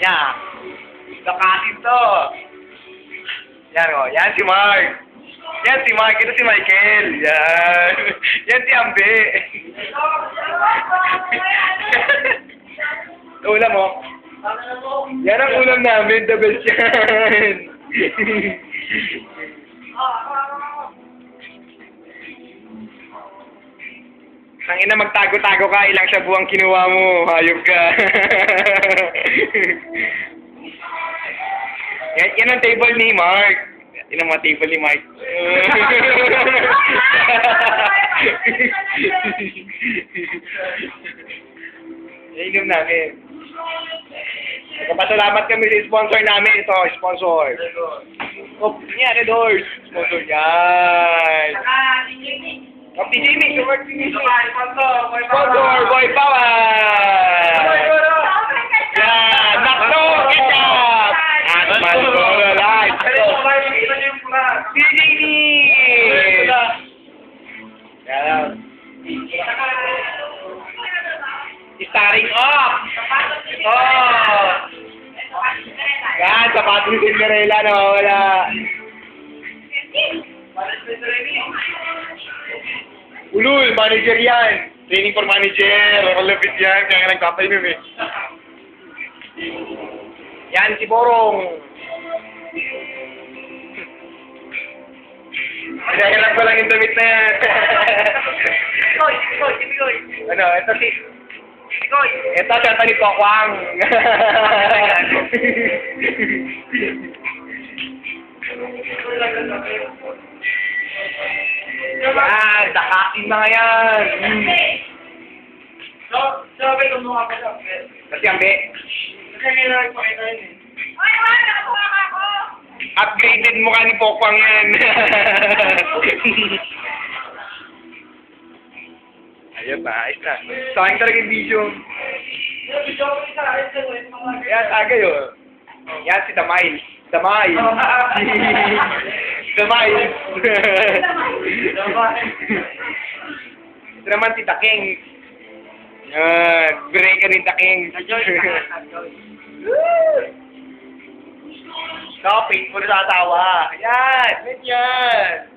niya. Nakasin to. Yan o. Yan si Mark. Yan si Mark. Ito si Michael. Yan. Yan si Ambe. Ulam mo. Yan ang ulam namin. The best yan. Tangina, magtago-tago ka. Ilang shabu ang kinuha mo. Hayop ka. Yan ang table ni Mark. Yan ang mga table ni Mark. Inom namin. Nagpapasalamat kami sa sponsor namin. Ito, sponsor. Oh, yan, Red Horse. Sponsor yan. Oh, Jimmy. Sponsor, Boy Power. Yan, Nakto, Ketchup. At Malboro Light. Jimmy. Yan. Starring off. Oh. Yan, sapatos ni Cinderella na wala. Ulul, manager yan. Training for manager. Kalapit yan. Kaya nga nagpapainom eh. Yan, si Borong. Hinahirap ko lang yung damit na yan. Ano, ito si... Ito si Anthony Pokwang. Yan, dakasin mga yan. Sabi ko mga ka. Kasi Ambe. Kasi ngayon ko ito yun eh. Upgraded mukha ni Pokwang yan. Ayun na, ayos na. Sayang talaga yung video. Yan, agay yun. Yan si Damay. Damay. Damay. Ito naman si Taking. Yan, breaker ni Taking. Shopping, puro tatawa. Yan, ganyan.